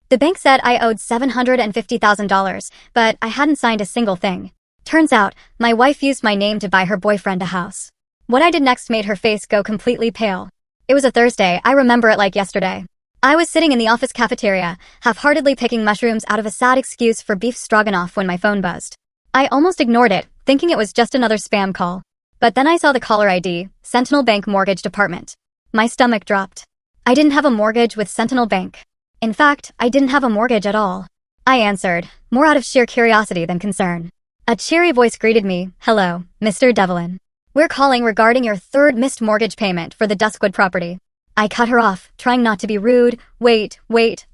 The bank said I owed $750,000, but I hadn't signed a single thing. Turns out, my wife used my name to buy her boyfriend a house. What I did next made her face go completely pale. It was a Thursday, I remember it like yesterday. I was sitting in the office cafeteria, half-heartedly picking mushrooms out of a sad excuse for beef stroganoff when my phone buzzed. I almost ignored it, thinking it was just another spam call. But then I saw the caller ID, Sentinel Bank Mortgage Department. My stomach dropped. I didn't have a mortgage with Sentinel Bank. In fact, I didn't have a mortgage at all. I answered, more out of sheer curiosity than concern. A cheery voice greeted me, "Hello, Mr. Devlin. We're calling regarding your third missed mortgage payment for the Duskwood property." I cut her off, trying not to be rude. Wait,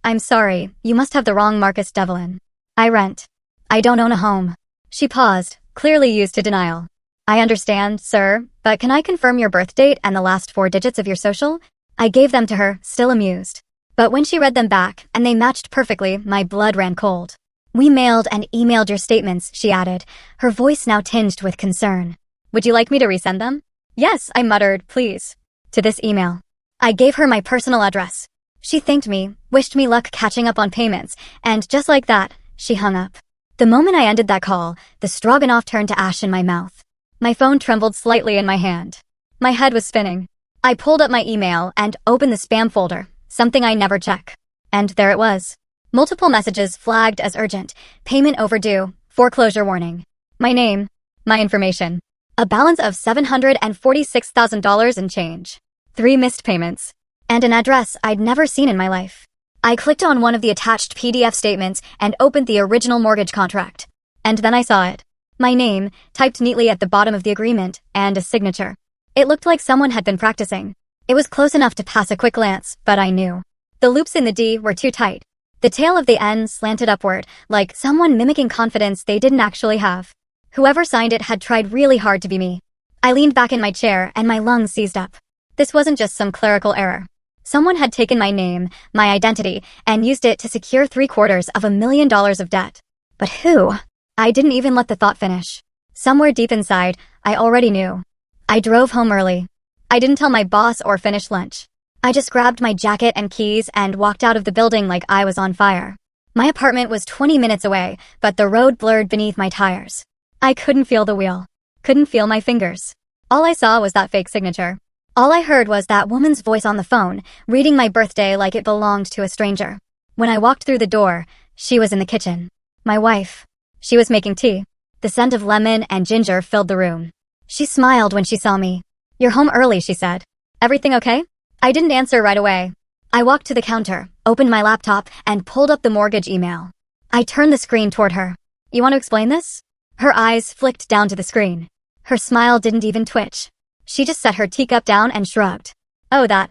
I'm sorry, you must have the wrong Marcus Devlin. I rent. I don't own a home. She paused, clearly used to denial. I understand, sir, but can I confirm your birth date and the last 4 digits of your social? I gave them to her, still amused. But when she read them back, and they matched perfectly, my blood ran cold. "We mailed and emailed your statements," she added, her voice now tinged with concern. "Would you like me to resend them?" "Yes," I muttered, "please." "To this email." I gave her my personal address. She thanked me, wished me luck catching up on payments, and just like that, she hung up. The moment I ended that call, the stroganoff turned to ash in my mouth. My phone trembled slightly in my hand. My head was spinning. I pulled up my email and opened the spam folder, something I never check. And there it was. Multiple messages flagged as urgent, payment overdue, foreclosure warning. My name, my information. A balance of $746,000 and change. 3 missed payments. And an address I'd never seen in my life. I clicked on one of the attached PDF statements and opened the original mortgage contract. And then I saw it. My name, typed neatly at the bottom of the agreement, and a signature. It looked like someone had been practicing. It was close enough to pass a quick glance, but I knew. The loops in the D were too tight. The tail of the N slanted upward, like someone mimicking confidence they didn't actually have. Whoever signed it had tried really hard to be me. I leaned back in my chair and my lungs seized up. This wasn't just some clerical error. Someone had taken my name, my identity, and used it to secure $750,000 of debt. But who? I didn't even let the thought finish. Somewhere deep inside, I already knew. I drove home early. I didn't tell my boss or finish lunch. I just grabbed my jacket and keys and walked out of the building like I was on fire. My apartment was 20 minutes away, but the road blurred beneath my tires. I couldn't feel the wheel. Couldn't feel my fingers. All I saw was that fake signature. All I heard was that woman's voice on the phone, reading my birthday like it belonged to a stranger. When I walked through the door, she was in the kitchen. My wife. She was making tea. The scent of lemon and ginger filled the room. She smiled when she saw me. "You're home early," she said. "Everything okay?" I didn't answer right away. I walked to the counter, opened my laptop, and pulled up the mortgage email. I turned the screen toward her. "You want to explain this?" Her eyes flicked down to the screen. Her smile didn't even twitch. She just set her teacup down and shrugged. "Oh, that?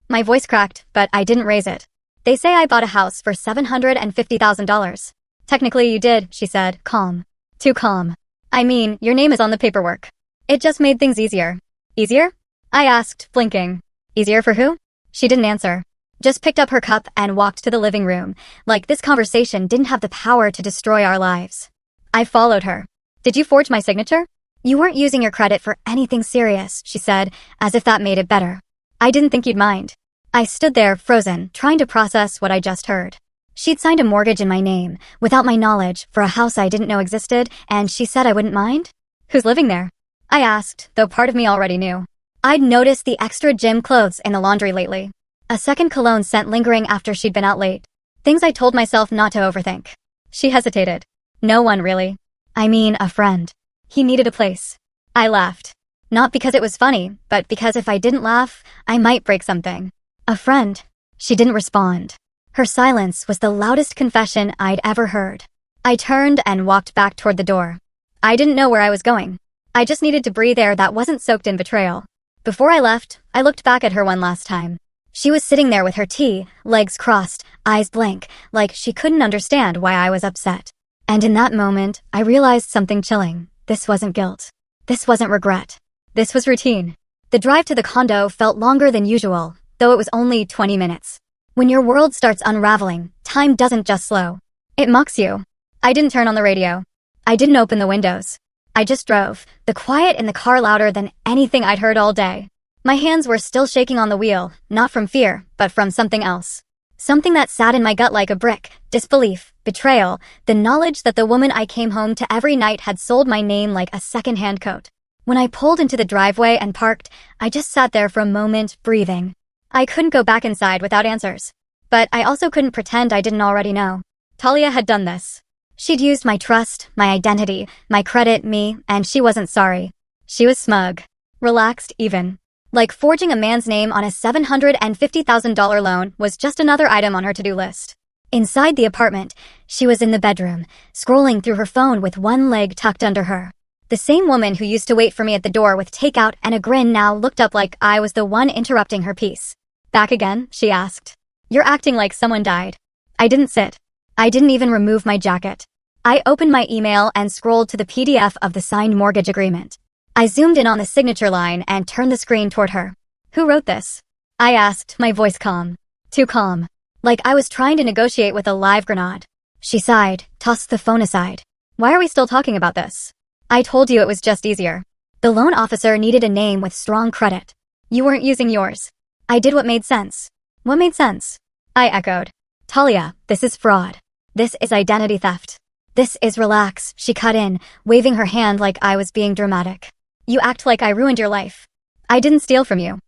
My voice cracked, but I didn't raise it. "They say I bought a house for $750,000. "Technically you did," she said, calm. Too calm. "I mean, your name is on the paperwork. It just made things easier." "Easier?" I asked, blinking. "Easier for who?" She didn't answer. Just picked up her cup and walked to the living room, like this conversation didn't have the power to destroy our lives. I followed her. "Did you forge my signature?" "You weren't using your credit for anything serious," she said, as if that made it better. "I didn't think you'd mind." I stood there, frozen, trying to process what I just heard. She'd signed a mortgage in my name, without my knowledge, for a house I didn't know existed, and she said I wouldn't mind? "Who's living there?" I asked, though part of me already knew. I'd noticed the extra gym clothes in the laundry lately. A second cologne scent lingering after she'd been out late. Things I told myself not to overthink. She hesitated. "No one, really. I mean, a friend. He needed a place." I laughed. Not because it was funny, but because if I didn't laugh, I might break something. "A friend." She didn't respond. Her silence was the loudest confession I'd ever heard. I turned and walked back toward the door. I didn't know where I was going. I just needed to breathe air that wasn't soaked in betrayal. Before I left, I looked back at her one last time. She was sitting there with her tea, legs crossed, eyes blank, like she couldn't understand why I was upset. And in that moment, I realized something chilling. This wasn't guilt. This wasn't regret. This was routine. The drive to the condo felt longer than usual, though it was only 20 minutes. When your world starts unraveling, time doesn't just slow. It mocks you. I didn't turn on the radio. I didn't open the windows. I just drove, the quiet in the car louder than anything I'd heard all day. My hands were still shaking on the wheel, not from fear, but from something else. Something that sat in my gut like a brick. Disbelief, betrayal, the knowledge that the woman I came home to every night had sold my name like a second-hand coat. When I pulled into the driveway and parked, I just sat there for a moment, breathing. I couldn't go back inside without answers. But I also couldn't pretend I didn't already know. Talia had done this. She'd used my trust, my identity, my credit, me, and she wasn't sorry. She was smug. Relaxed, even. Like forging a man's name on a $750,000 loan was just another item on her to-do list. Inside the apartment, she was in the bedroom, scrolling through her phone with one leg tucked under her. The same woman who used to wait for me at the door with takeout and a grin now looked up like I was the one interrupting her peace. "Back again?" she asked. "You're acting like someone died." I didn't sit. I didn't even remove my jacket. I opened my email and scrolled to the PDF of the signed mortgage agreement. I zoomed in on the signature line and turned the screen toward her. "Who wrote this?" I asked, my voice calm. Too calm. Like I was trying to negotiate with a live grenade. She sighed, tossed the phone aside. "Why are we still talking about this? I told you it was just easier. The loan officer needed a name with strong credit. You weren't using yours." I did what made sense. "What made sense?" I echoed. "Talia, this is fraud. This is identity theft. This is relax," she cut in, waving her hand like I was being dramatic. "You act like I ruined your life. I didn't steal from you.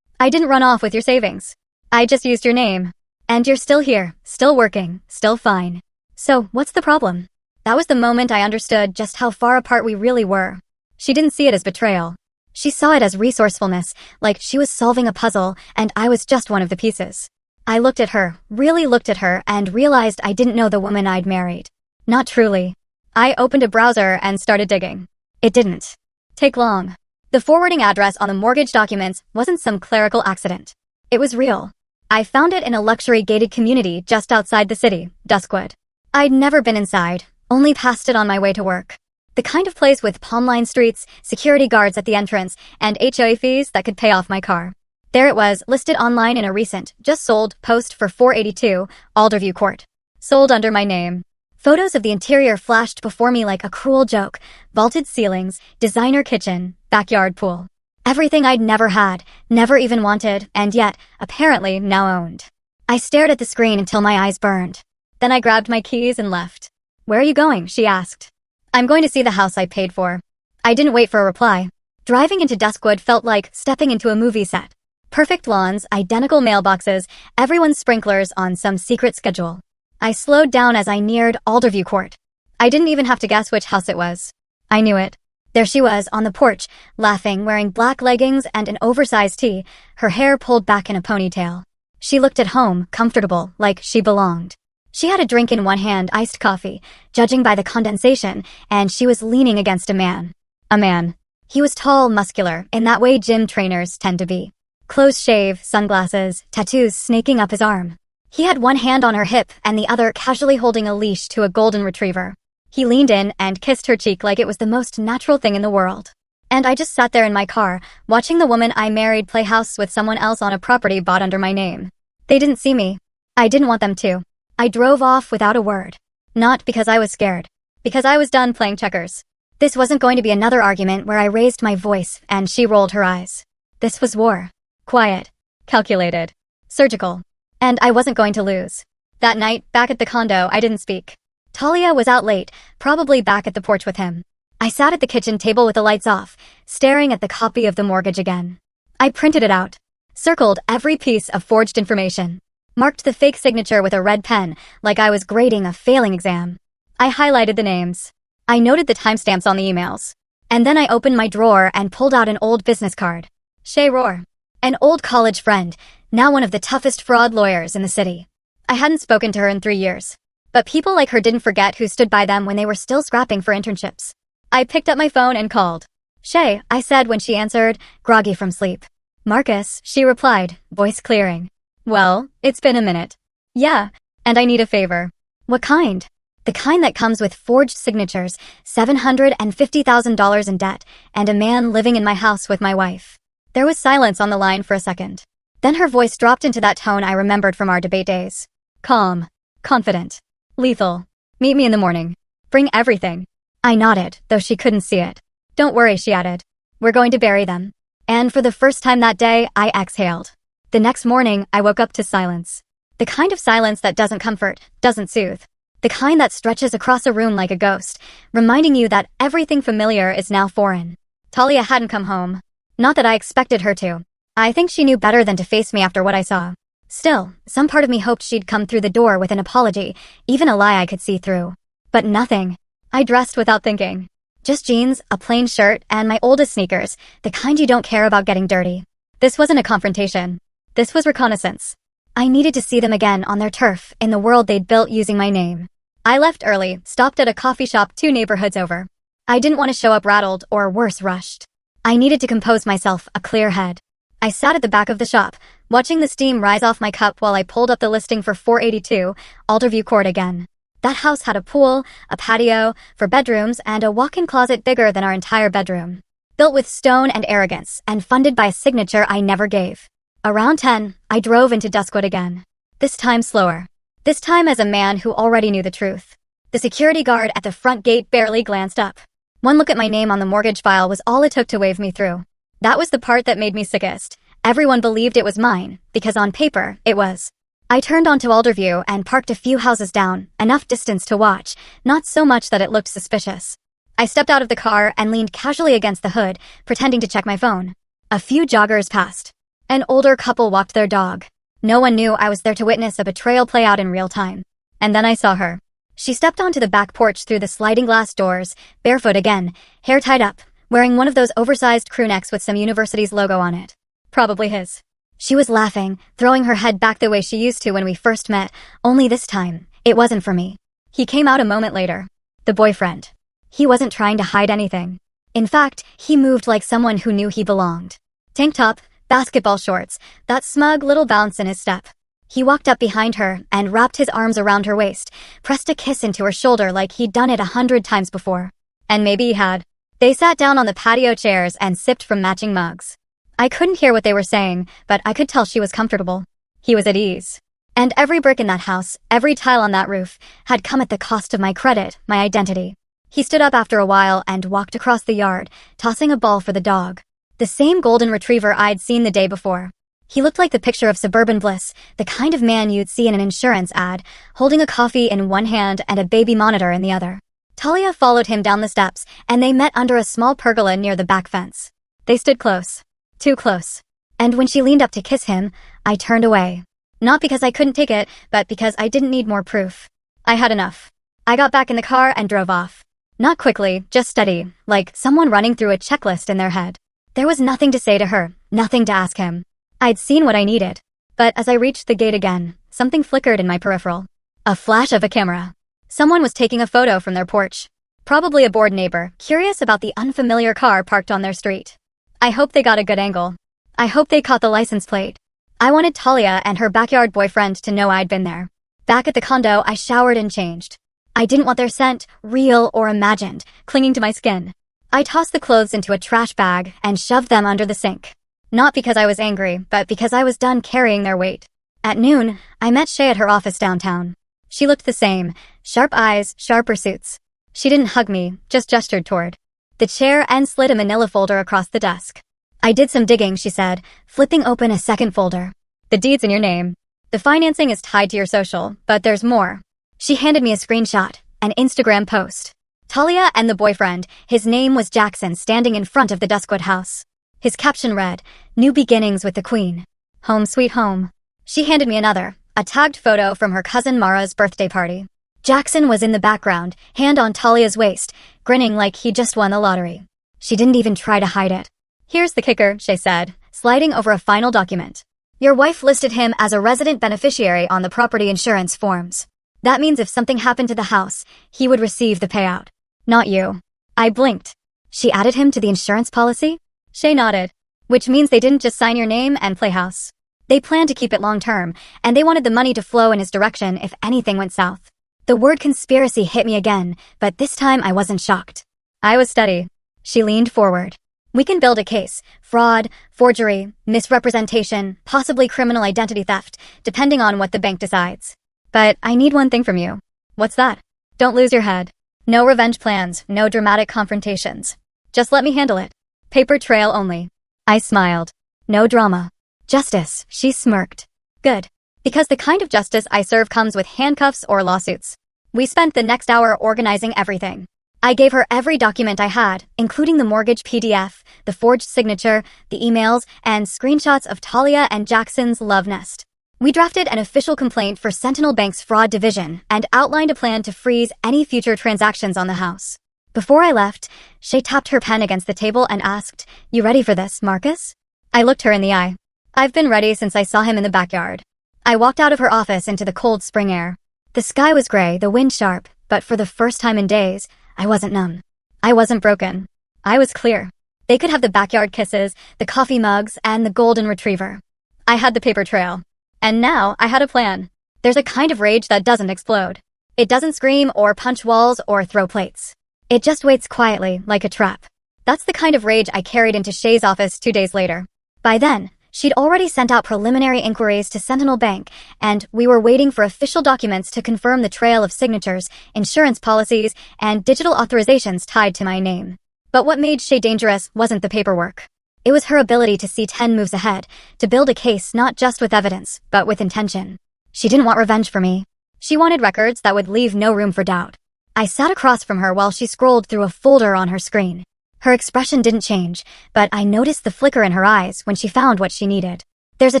I didn't run off with your savings. I just used your name. And you're still here, still working, still fine. So, what's the problem?" That was the moment I understood just how far apart we really were. She didn't see it as betrayal. She saw it as resourcefulness, like she was solving a puzzle and I was just one of the pieces. I looked at her, really looked at her, and realized I didn't know the woman I'd married. Not truly. I opened a browser and started digging. It didn't take long. The forwarding address on the mortgage documents wasn't some clerical accident. It was real. I found it in a luxury gated community just outside the city, Duskwood. I'd never been inside, only passed it on my way to work. The kind of place with palm-lined streets, security guards at the entrance, and HOA fees that could pay off my car. There it was, listed online in a recent, just sold, post for $482, Alderview Court. Sold under my name. Photos of the interior flashed before me like a cruel joke. Vaulted ceilings, designer kitchen, backyard pool. Everything I'd never had, never even wanted, and yet, apparently, now owned. I stared at the screen until my eyes burned. Then I grabbed my keys and left. "Where are you going?" she asked. "I'm going to see the house I paid for." I didn't wait for a reply. Driving into Duskwood felt like stepping into a movie set. Perfect lawns, identical mailboxes, everyone's sprinklers on some secret schedule. I slowed down as I neared Alderview Court. I didn't even have to guess which house it was. I knew it. There she was, on the porch, laughing, wearing black leggings and an oversized tee, her hair pulled back in a ponytail. She looked at home, comfortable, like she belonged. She had a drink in one hand, iced coffee, judging by the condensation, and she was leaning against a man. A man. He was tall, muscular, in that way gym trainers tend to be. Close shave, sunglasses, tattoos snaking up his arm. He had one hand on her hip and the other casually holding a leash to a golden retriever. He leaned in and kissed her cheek like it was the most natural thing in the world. And I just sat there in my car, watching the woman I married play house with someone else on a property bought under my name. They didn't see me. I didn't want them to. I drove off without a word. Not because I was scared. Because I was done playing checkers. This wasn't going to be another argument where I raised my voice and she rolled her eyes. This was war. Quiet. Calculated. Surgical. And I wasn't going to lose. That night, back at the condo, I didn't speak. Talia was out late, probably back at the porch with him. I sat at the kitchen table with the lights off, staring at the copy of the mortgage again. I printed it out. Circled every piece of forged information. Marked the fake signature with a red pen, like I was grading a failing exam. I highlighted the names. I noted the timestamps on the emails. And then I opened my drawer and pulled out an old business card. Shay Rohr. An old college friend, now one of the toughest fraud lawyers in the city. I hadn't spoken to her in 3 years. But people like her didn't forget who stood by them when they were still scrapping for internships. I picked up my phone and called. "Shay," I said when she answered, groggy from sleep. "Marcus," she replied, voice clearing. "Well, it's been a minute." "Yeah, and I need a favor." "What kind?" "The kind that comes with forged signatures, $750,000 in debt, and a man living in my house with my wife." There was silence on the line for a second. Then her voice dropped into that tone I remembered from our debate days. Calm. Confident. Lethal. "Meet me in the morning. Bring everything." I nodded, though she couldn't see it. "Don't worry," she added. "We're going to bury them." And for the first time that day, I exhaled. The next morning, I woke up to silence. The kind of silence that doesn't comfort, doesn't soothe. The kind that stretches across a room like a ghost, reminding you that everything familiar is now foreign. Talia hadn't come home. Not that I expected her to. I think she knew better than to face me after what I saw. Still, some part of me hoped she'd come through the door with an apology, even a lie I could see through. But nothing. I dressed without thinking. Just jeans, a plain shirt, and my oldest sneakers, the kind you don't care about getting dirty. This wasn't a confrontation. This was reconnaissance. I needed to see them again on their turf, in the world they'd built using my name. I left early, stopped at a coffee shop 2 neighborhoods over. I didn't want to show up rattled, or worse, rushed. I needed to compose myself, a clear head. I sat at the back of the shop, watching the steam rise off my cup while I pulled up the listing for $482, Alderview Court again. That house had a pool, a patio, for bedrooms, and a walk-in closet bigger than our entire bedroom. Built with stone and arrogance, and funded by a signature I never gave. Around 10, I drove into Duskwood again. This time slower. This time as a man who already knew the truth. The security guard at the front gate barely glanced up. One look at my name on the mortgage file was all it took to wave me through. That was the part that made me sickest. Everyone believed it was mine, because on paper, it was. I turned onto Alderview and parked a few houses down, enough distance to watch, not so much that it looked suspicious. I stepped out of the car and leaned casually against the hood, pretending to check my phone. A few joggers passed. An older couple walked their dog. No one knew I was there to witness a betrayal play out in real time. And then I saw her. She stepped onto the back porch through the sliding glass doors, barefoot again, hair tied up, wearing one of those oversized crew necks with some university's logo on it. Probably his. She was laughing, throwing her head back the way she used to when we first met, only this time, it wasn't for me. He came out a moment later. The boyfriend. He wasn't trying to hide anything. In fact, he moved like someone who knew he belonged. Tank top, basketball shorts, that smug little bounce in his step. He walked up behind her and wrapped his arms around her waist, pressed a kiss into her shoulder like he'd done it 100 times before. And maybe he had. They sat down on the patio chairs and sipped from matching mugs. I couldn't hear what they were saying, but I could tell she was comfortable. He was at ease. And every brick in that house, every tile on that roof, had come at the cost of my credit, my identity. He stood up after a while and walked across the yard, tossing a ball for the dog. The same golden retriever I'd seen the day before. He looked like the picture of suburban bliss, the kind of man you'd see in an insurance ad, holding a coffee in one hand and a baby monitor in the other. Talia followed him down the steps, and they met under a small pergola near the back fence. They stood close. Too close. And when she leaned up to kiss him, I turned away. Not because I couldn't take it, but because I didn't need more proof. I had enough. I got back in the car and drove off. Not quickly, just steady, like someone running through a checklist in their head. There was nothing to say to her, nothing to ask him. I'd seen what I needed. But as I reached the gate again, something flickered in my peripheral. A flash of a camera. Someone was taking a photo from their porch. Probably a bored neighbor, curious about the unfamiliar car parked on their street. I hope they got a good angle. I hope they caught the license plate. I wanted Talia and her backyard boyfriend to know I'd been there. Back at the condo, I showered and changed. I didn't want their scent, real or imagined, clinging to my skin. I tossed the clothes into a trash bag and shoved them under the sink. Not because I was angry, but because I was done carrying their weight. At noon, I met Shay at her office downtown. She looked the same, sharp eyes, sharp pursuits. She didn't hug me, just gestured toward the chair and slid a manila folder across the desk. I did some digging, she said, flipping open a second folder. The deed's in your name. The financing is tied to your social, but there's more. She handed me a screenshot, an Instagram post. Talia and the boyfriend, his name was Jackson, standing in front of the Duskwood house. His caption read, "New beginnings with the Queen. Home sweet home." She handed me another, a tagged photo from her cousin Mara's birthday party. Jackson was in the background, hand on Talia's waist, grinning like he just won the lottery. She didn't even try to hide it. "Here's the kicker," she said, sliding over a final document. "Your wife listed him as a resident beneficiary on the property insurance forms. That means if something happened to the house, he would receive the payout. Not you." I blinked. "She added him to the insurance policy?" Shay nodded. "Which means they didn't just sign your name and play house. They planned to keep it long-term, and they wanted the money to flow in his direction if anything went south." The word conspiracy hit me again, but this time I wasn't shocked. I was steady. She leaned forward. "We can build a case. Fraud, forgery, misrepresentation, possibly criminal identity theft, depending on what the bank decides. But I need one thing from you." "What's that?" "Don't lose your head. No revenge plans, no dramatic confrontations. Just let me handle it. Paper trail only." I smiled. "No drama. Justice," she smirked. "Good. Because the kind of justice I serve comes with handcuffs or lawsuits. We spent the next hour organizing everything. I gave her every document I had, including the mortgage PDF, the forged signature, the emails, and screenshots of Talia and Jackson's love nest. We drafted an official complaint for Sentinel Bank's fraud division and outlined a plan to freeze any future transactions on the house. Before I left, Shay tapped her pen against the table and asked, "You ready for this, Marcus?" I looked her in the eye. I've been ready since I saw him in the backyard. I walked out of her office into the cold spring air. The sky was gray, the wind sharp, but for the first time in days, I wasn't numb. I wasn't broken. I was clear. They could have the backyard kisses, the coffee mugs, and the golden retriever. I had the paper trail. And now I had a plan. There's a kind of rage that doesn't explode. It doesn't scream or punch walls or throw plates. It just waits quietly, like a trap. That's the kind of rage I carried into Shay's office 2 days later. By then, she'd already sent out preliminary inquiries to Sentinel Bank, and we were waiting for official documents to confirm the trail of signatures, insurance policies, and digital authorizations tied to my name. But what made Shay dangerous wasn't the paperwork. It was her ability to see 10 moves ahead, to build a case not just with evidence, but with intention. She didn't want revenge for me. She wanted records that would leave no room for doubt. I sat across from her while she scrolled through a folder on her screen. Her expression didn't change, but I noticed the flicker in her eyes when she found what she needed. "There's a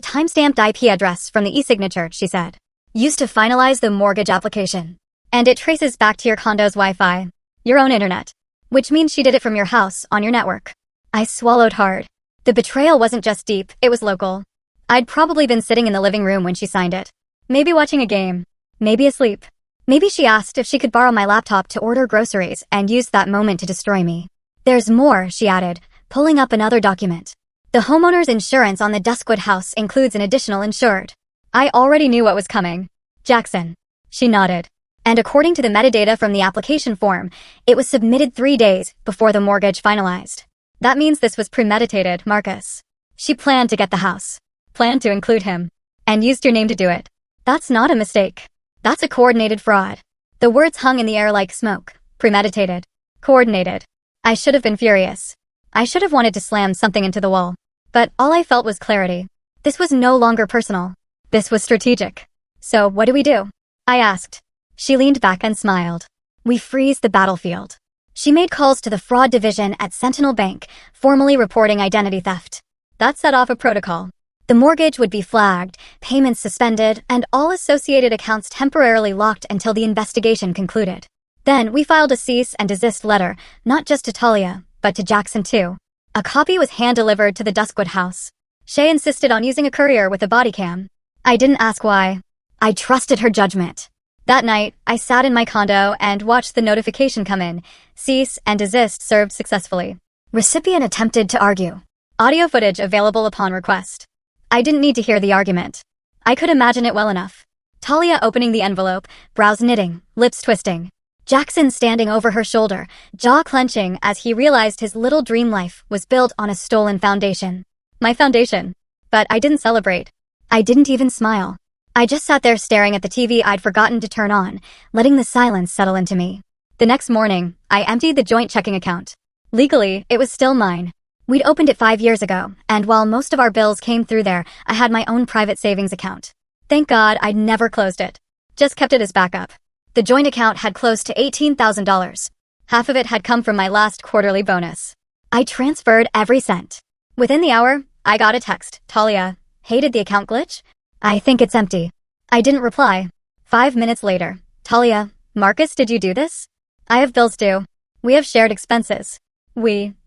timestamped IP address from the e-signature," she said. "Used to finalize the mortgage application. And it traces back to your condo's Wi-Fi. Your own internet. Which means she did it from your house, on your network." I swallowed hard. The betrayal wasn't just deep, it was local. I'd probably been sitting in the living room when she signed it. Maybe watching a game. Maybe asleep. Maybe she asked if she could borrow my laptop to order groceries and used that moment to destroy me. "There's more," she added, pulling up another document. "The homeowner's insurance on the Duskwood house includes an additional insured." I already knew what was coming. Jackson. She nodded. And according to the metadata from the application form, it was submitted 3 days before the mortgage finalized. That means this was premeditated, Marcus. She planned to get the house. Planned to include him. And used your name to do it. That's not a mistake. That's a coordinated fraud. The words hung in the air like smoke. Premeditated. Coordinated. I should have been furious. I should have wanted to slam something into the wall. But all I felt was clarity. This was no longer personal. This was strategic. "So what do we do?" I asked. She leaned back and smiled. "We freeze the battlefield." She made calls to the fraud division at Sentinel Bank, formally reporting identity theft. That set off a protocol. The mortgage would be flagged, payments suspended, and all associated accounts temporarily locked until the investigation concluded. Then we filed a cease and desist letter, not just to Talia, but to Jackson too. A copy was hand-delivered to the Duskwood house. Shay insisted on using a courier with a body cam. I didn't ask why. I trusted her judgment. That night, I sat in my condo and watched the notification come in. Cease and desist served successfully. Recipient attempted to argue. Audio footage available upon request. I didn't need to hear the argument. I could imagine it well enough. Talia opening the envelope, brows knitting, lips twisting. Jackson standing over her shoulder, jaw clenching as he realized his little dream life was built on a stolen foundation. My foundation. But I didn't celebrate. I didn't even smile. I just sat there staring at the TV I'd forgotten to turn on, letting the silence settle into me. The next morning, I emptied the joint checking account. Legally, it was still mine. We'd opened it 5 years ago, and while most of our bills came through there, I had my own private savings account. Thank God I'd never closed it. Just kept it as backup. The joint account had close to $18,000. Half of it had come from my last quarterly bonus. I transferred every cent. Within the hour, I got a text. "Talia, hated the account glitch? I think it's empty." I didn't reply. 5 minutes later, "Talia, Marcus, did you do this? I have bills due. We have shared expenses."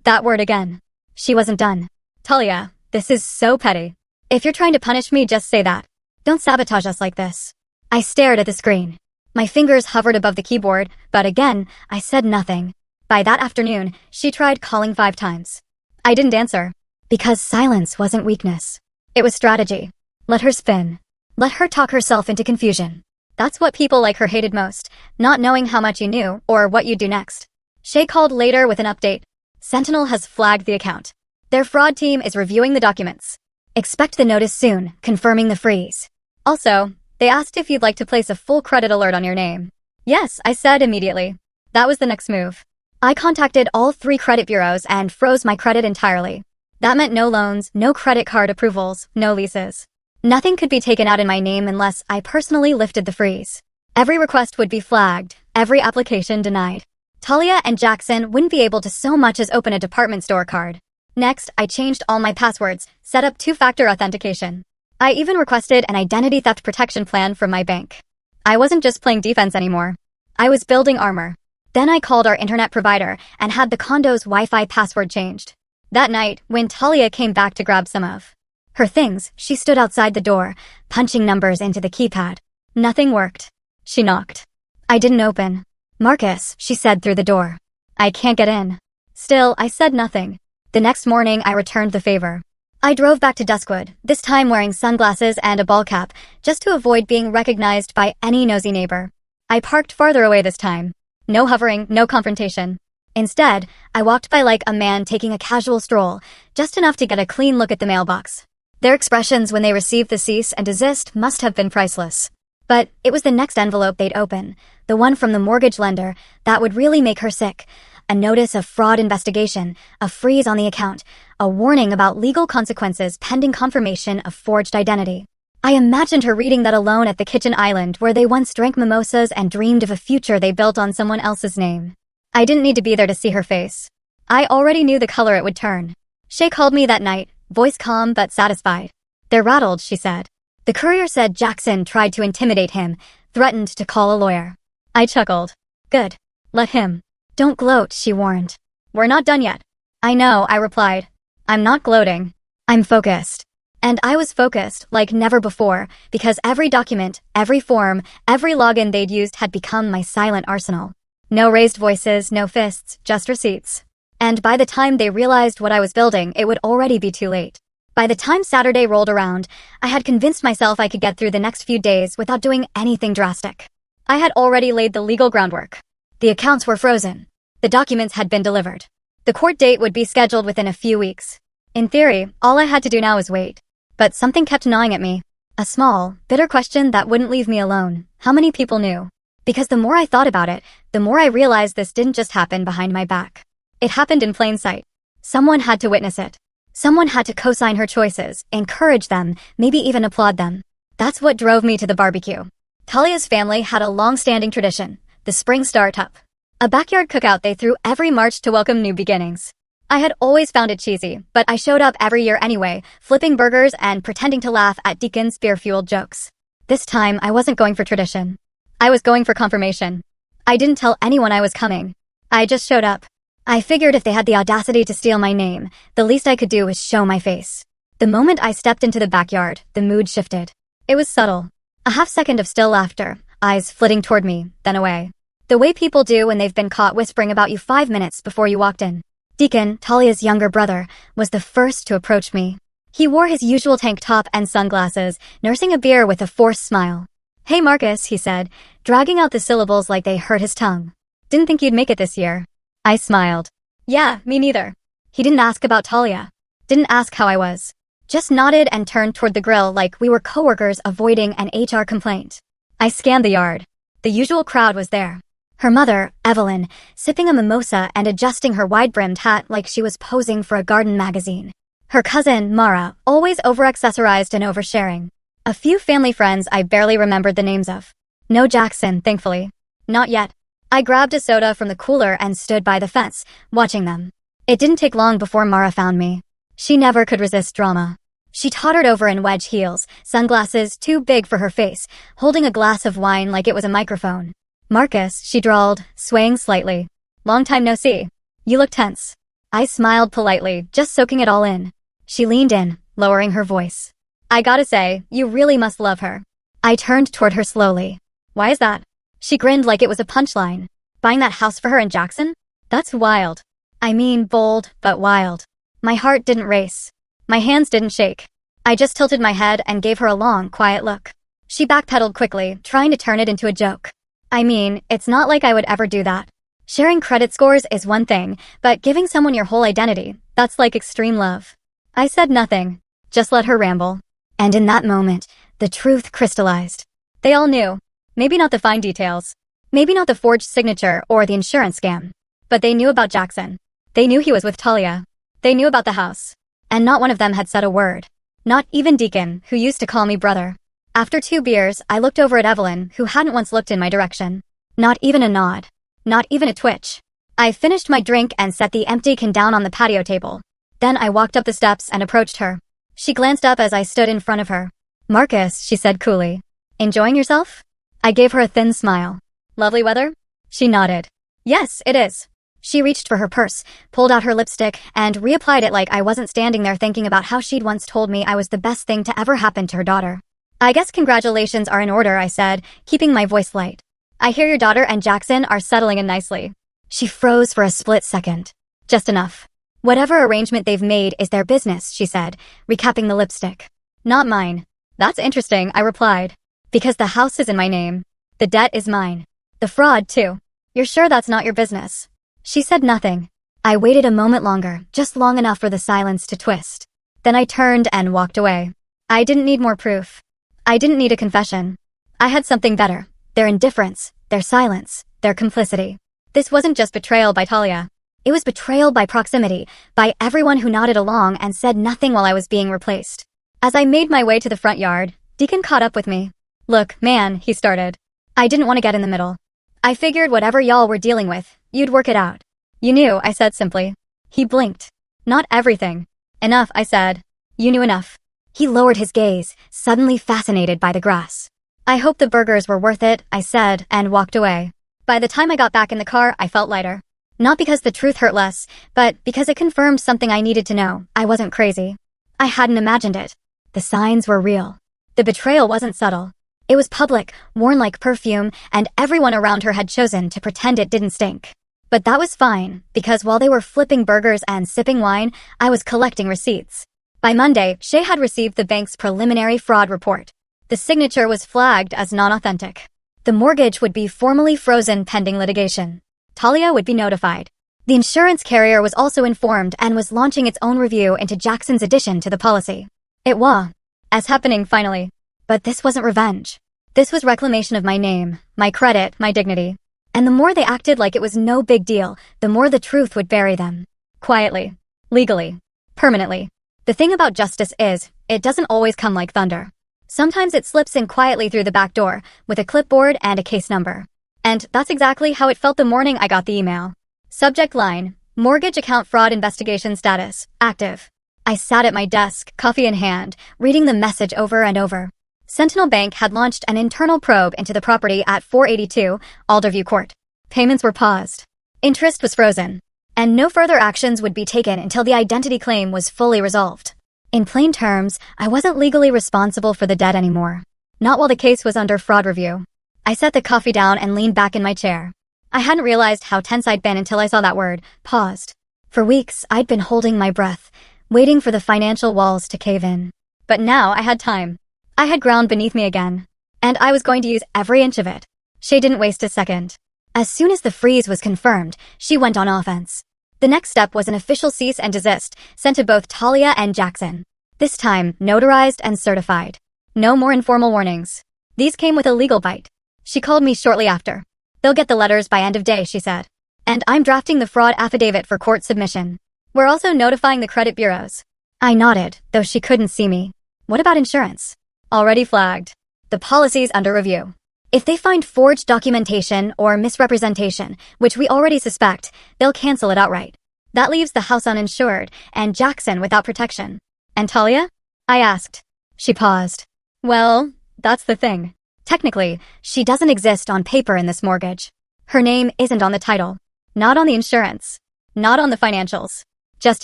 That word again. She wasn't done. "Talia, this is so petty. If you're trying to punish me, just say that. Don't sabotage us like this." I stared at the screen. My fingers hovered above the keyboard, but again, I said nothing. By that afternoon, she tried calling 5 times. I didn't answer. Because silence wasn't weakness. It was strategy. Let her spin. Let her talk herself into confusion. That's what people like her hated most, not knowing how much you knew or what you'd do next. Shay called later with an update. Sentinel has flagged the account. Their fraud team is reviewing the documents. Expect the notice soon, confirming the freeze. Also, they asked if you'd like to place a full credit alert on your name. Yes, I said immediately. That was the next move. I contacted all 3 credit bureaus and froze my credit entirely. That meant no loans, no credit card approvals, no leases. Nothing could be taken out in my name unless I personally lifted the freeze. Every request would be flagged, every application denied. Talia and Jackson wouldn't be able to so much as open a department store card. Next, I changed all my passwords, set up two-factor authentication. I even requested an identity theft protection plan from my bank. I wasn't just playing defense anymore. I was building armor. Then I called our internet provider and had the condo's Wi-Fi password changed. That night, when Talia came back to grab some of her things, she stood outside the door, punching numbers into the keypad. Nothing worked. She knocked. I didn't open. "Marcus," she said through the door. "I can't get in." Still, I said nothing. The next morning, I returned the favor. I drove back to Duskwood, this time wearing sunglasses and a ball cap, just to avoid being recognized by any nosy neighbor. I parked farther away this time. No hovering, no confrontation. Instead, I walked by like a man taking a casual stroll, just enough to get a clean look at the mailbox. Their expressions when they received the cease and desist must have been priceless. But it was the next envelope they'd open, the one from the mortgage lender, that would really make her sick. A notice of fraud investigation, a freeze on the account, a warning about legal consequences pending confirmation of forged identity. I imagined her reading that alone at the kitchen island where they once drank mimosas and dreamed of a future they built on someone else's name. I didn't need to be there to see her face. I already knew the color it would turn. Shay called me that night, voice calm but satisfied. "They're rattled," she said. "The courier said Jackson tried to intimidate him, threatened to call a lawyer." I chuckled. "Good. Let him." "Don't gloat," she warned. "We're not done yet." "I know," I replied. "I'm not gloating. I'm focused." And I was focused like never before, because every document, every form, every login they'd used had become my silent arsenal. No raised voices, no fists, just receipts. And by the time they realized what I was building, it would already be too late. By the time Saturday rolled around, I had convinced myself I could get through the next few days without doing anything drastic. I had already laid the legal groundwork. The accounts were frozen. The documents had been delivered. The court date would be scheduled within a few weeks. In theory, all I had to do now was wait. But something kept gnawing at me. A small, bitter question that wouldn't leave me alone. How many people knew? Because the more I thought about it, the more I realized this didn't just happen behind my back. It happened in plain sight. Someone had to witness it. Someone had to co-sign her choices, encourage them, maybe even applaud them. That's what drove me to the barbecue. Talia's family had a long-standing tradition, the spring startup. A backyard cookout they threw every March to welcome new beginnings. I had always found it cheesy, but I showed up every year anyway, flipping burgers and pretending to laugh at Deacon's beer-fueled jokes. This time, I wasn't going for tradition. I was going for confirmation. I didn't tell anyone I was coming. I just showed up. I figured if they had the audacity to steal my name, the least I could do was show my face. The moment I stepped into the backyard, the mood shifted. It was subtle. A half-second of still laughter, eyes flitting toward me, then away. The way people do when they've been caught whispering about you 5 minutes before you walked in. Deacon, Talia's younger brother, was the first to approach me. He wore his usual tank top and sunglasses, nursing a beer with a forced smile. "Hey Marcus," he said, dragging out the syllables like they hurt his tongue. "Didn't think you'd make it this year." I smiled. "Yeah, me neither." He didn't ask about Talia. Didn't ask how I was. Just nodded and turned toward the grill like we were coworkers avoiding an HR complaint. I scanned the yard. The usual crowd was there. Her mother, Evelyn, sipping a mimosa and adjusting her wide-brimmed hat like she was posing for a garden magazine. Her cousin, Mara, always over-accessorized and oversharing. A few family friends I barely remembered the names of. No Jackson, thankfully. Not yet. I grabbed a soda from the cooler and stood by the fence, watching them. It didn't take long before Mara found me. She never could resist drama. She tottered over in wedge heels, sunglasses too big for her face, holding a glass of wine like it was a microphone. "Marcus," she drawled, swaying slightly. "Long time no see. You look tense." I smiled politely, just soaking it all in. She leaned in, lowering her voice. "I gotta say, you really must love her." I turned toward her slowly. "Why is that?" She grinned like it was a punchline. "Buying that house for her in Jackson? That's wild." I mean, bold, but wild. My heart didn't race. My hands didn't shake. I just tilted my head and gave her a long, quiet look. She backpedaled quickly, trying to turn it into a joke. I mean, it's not like I would ever do that. Sharing credit scores is one thing, but giving someone your whole identity, that's like extreme love. I said nothing, just let her ramble. And in that moment, the truth crystallized. They all knew. Maybe not the fine details. Maybe not the forged signature or the insurance scam. But they knew about Jackson. They knew he was with Talia. They knew about the house. And not one of them had said a word. Not even Deacon, who used to call me brother. After 2 beers, I looked over at Evelyn, who hadn't once looked in my direction. Not even a nod. Not even a twitch. I finished my drink and set the empty can down on the patio table. Then I walked up the steps and approached her. She glanced up as I stood in front of her. "Marcus," she said coolly. "Enjoying yourself?" I gave her a thin smile. "Lovely weather?" She nodded. "Yes, it is." She reached for her purse, pulled out her lipstick, and reapplied it like I wasn't standing there thinking about how she'd once told me I was the best thing to ever happen to her daughter. "I guess congratulations are in order," I said, keeping my voice light. "I hear your daughter and Jackson are settling in nicely." She froze for a split second. "Just enough. Whatever arrangement they've made is their business," she said, recapping the lipstick. "Not mine." "That's interesting," I replied. "Because the house is in my name. The debt is mine. The fraud, too. You're sure that's not your business?" She said nothing. I waited a moment longer, just long enough for the silence to twist. Then I turned and walked away. I didn't need more proof. I didn't need a confession. I had something better. Their indifference, their silence, their complicity. This wasn't just betrayal by Talia. It was betrayal by proximity, by everyone who nodded along and said nothing while I was being replaced. As I made my way to the front yard, Deacon caught up with me. "Look, man," he started. I didn't want to get in the middle. "I figured whatever y'all were dealing with, you'd work it out." "You knew," I said simply. He blinked. "Not everything." "Enough," I said. "You knew enough." He lowered his gaze, suddenly fascinated by the grass. "I hope the burgers were worth it," I said, and walked away. By the time I got back in the car, I felt lighter. Not because the truth hurt less, but because it confirmed something I needed to know. I wasn't crazy. I hadn't imagined it. The signs were real. The betrayal wasn't subtle. It was public, worn like perfume, and everyone around her had chosen to pretend it didn't stink. But that was fine, because while they were flipping burgers and sipping wine, I was collecting receipts. By Monday, Shay had received the bank's preliminary fraud report. The signature was flagged as non-authentic. The mortgage would be formally frozen pending litigation. Talia would be notified. The insurance carrier was also informed and was launching its own review into Jackson's addition to the policy. It was happening finally. But this wasn't revenge. This was reclamation of my name, my credit, my dignity. And the more they acted like it was no big deal, the more the truth would bury them. Quietly. Legally. Permanently. The thing about justice is, it doesn't always come like thunder. Sometimes it slips in quietly through the back door, with a clipboard and a case number. And that's exactly how it felt the morning I got the email. Subject line: Mortgage account fraud investigation status, active. I sat at my desk, coffee in hand, reading the message over and over. Sentinel Bank had launched an internal probe into the property at 482 Alderview Court. Payments were paused. Interest was frozen. And no further actions would be taken until the identity claim was fully resolved. In plain terms, I wasn't legally responsible for the debt anymore. Not while the case was under fraud review. I set the coffee down and leaned back in my chair. I hadn't realized how tense I'd been until I saw that word, paused. For weeks, I'd been holding my breath, waiting for the financial walls to cave in. But now I had time. I had ground beneath me again. And I was going to use every inch of it. Shay didn't waste a second. As soon as the freeze was confirmed, she went on offense. The next step was an official cease and desist sent to both Talia and Jackson. This time, notarized and certified. No more informal warnings. These came with a legal bite. She called me shortly after. "They'll get the letters by end of day," she said. "And I'm drafting the fraud affidavit for court submission. We're also notifying the credit bureaus." I nodded, though she couldn't see me. "What about insurance?" "Already flagged. The policy's under review. If they find forged documentation or misrepresentation, which we already suspect, they'll cancel it outright. That leaves the house uninsured and Jackson without protection." "And Talia?" I asked. She paused. "Well, that's the thing. Technically, she doesn't exist on paper in this mortgage. Her name isn't on the title. Not on the insurance. Not on the financials. Just